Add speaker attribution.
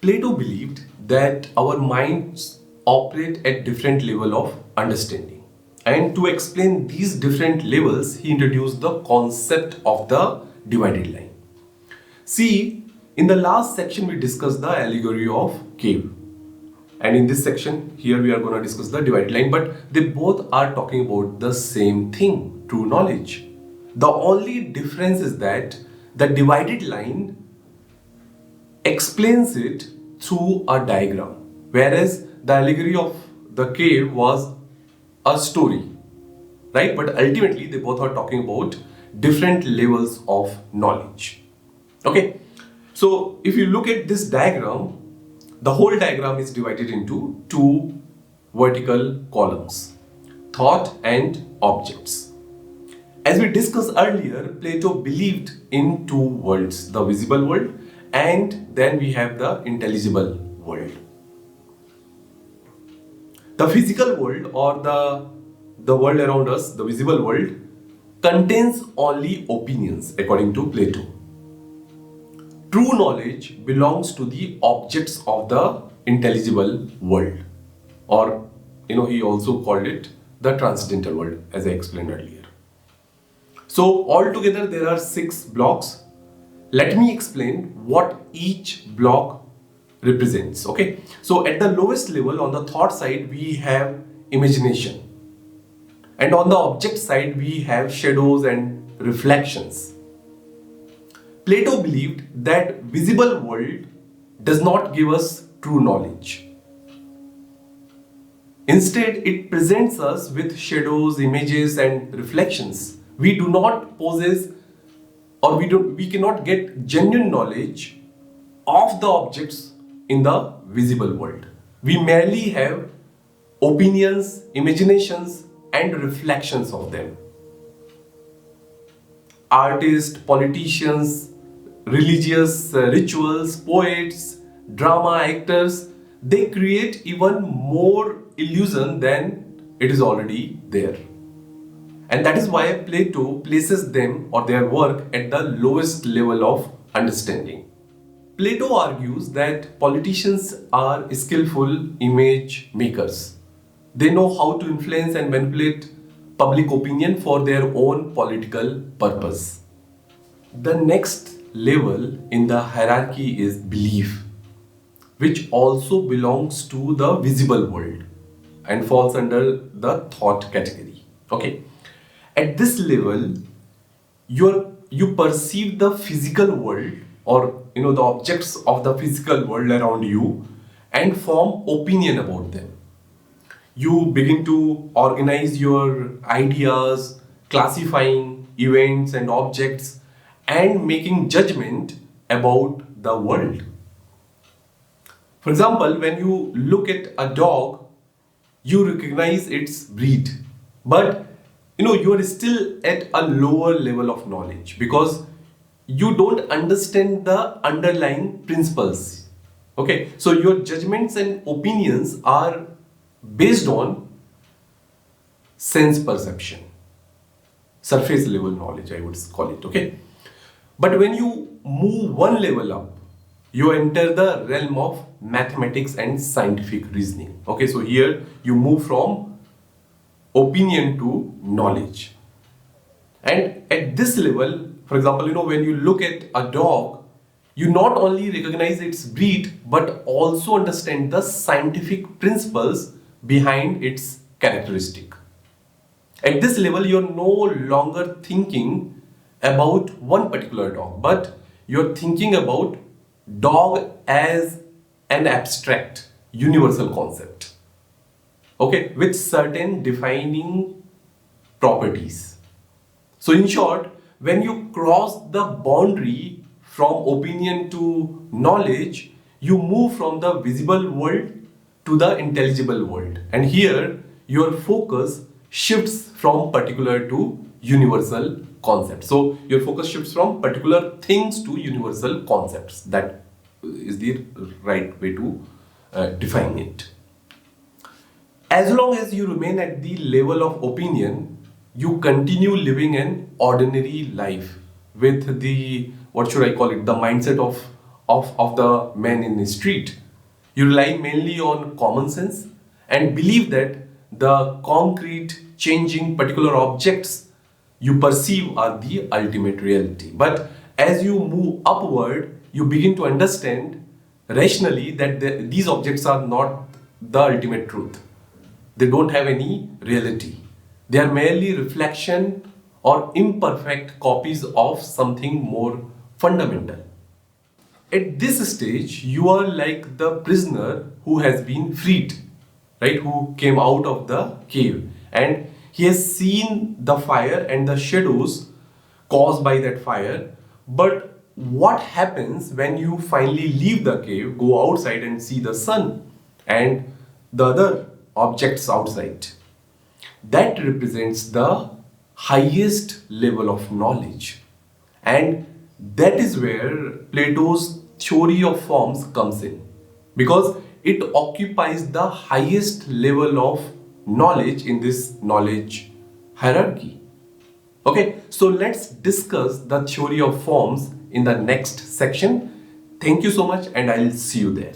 Speaker 1: Plato believed that our minds operate at different level of understanding. And to explain these different levels, he introduced the concept of the divided line. See, in the last section we discussed the allegory of cave. And in this section, here we are going to discuss the divided line, but they both are talking about the same thing, true knowledge. The only difference is that the divided line explains it through a diagram, whereas the allegory of the cave was a story, right? But ultimately, they both are talking about different levels of knowledge. Okay, so if you look at this diagram, the whole diagram is divided into two vertical columns, thought and objects. As we discussed earlier, Plato believed in two worlds, the visible world and then we have the intelligible world. The physical world or the world around us, the visible world, contains only opinions according to Plato. True knowledge belongs to the objects of the intelligible world, or he also called it the transcendental world, as I explained earlier. So altogether there are 6 blocks. Let me explain what each block represents. Okay, so at the lowest level, on the thought side, we have imagination, and on the object side we have shadows and reflections. Plato believed that visible world does not give us true knowledge. Instead, it presents us with shadows, images and reflections. We do not possess, or we cannot get genuine knowledge of the objects in the visible world. We merely have opinions, imaginations and reflections of them. Artists, politicians, religious rituals, poets, drama actors, they create even more illusion than it is already there. And that is why Plato places them or their work at the lowest level of understanding. Plato argues that politicians are skillful image makers. They know how to influence and manipulate public opinion for their own political purpose. The next level in the hierarchy is belief, which also belongs to the visible world and falls under the thought category. Okay. At this level, you perceive the physical world or the objects of the physical world around you and form opinion about them. You begin to organize your ideas, classifying events and objects and making judgment about the world. For example, when you look at a dog, you recognize its breed, but you are still at a lower level of knowledge because you don't understand the underlying principles. Okay, so your judgments and opinions are based on sense perception, surface level knowledge, I would call it. Okay, but when you move one level up, you enter the realm of mathematics and scientific reasoning. Okay, so here you move from opinion to knowledge. And at this level, for example, when you look at a dog, you not only recognize its breed but also understand the scientific principles behind its characteristic. At this level, you're no longer thinking about one particular dog, but you're thinking about dog as an abstract, universal concept. Okay, with certain defining properties. So in short, when you cross the boundary from opinion to knowledge, you move from the visible world to the intelligible world. And here, your focus shifts from particular to universal concepts. So your focus shifts from particular things to universal concepts. That is the right way to define it. As long as you remain at the level of opinion, you continue living an ordinary life with the, what should I call it, the mindset of of the man in the street. You rely mainly on common sense and believe that the concrete, changing particular objects you perceive are the ultimate reality. But as you move upward, you begin to understand rationally that these objects are not the ultimate truth. They don't have any reality. They are merely reflection or imperfect copies of something more fundamental. At this stage, you are like the prisoner who has been freed, right? Who came out of the cave and he has seen the fire and the shadows caused by that fire. But what happens when you finally leave the cave, go outside and see the sun and the other objects outside? That represents the highest level of knowledge. And that is where Plato's theory of forms comes in, because it occupies the highest level of knowledge in this knowledge hierarchy. Okay, so let's discuss the theory of forms in the next section. Thank you so much, and I'll see you there.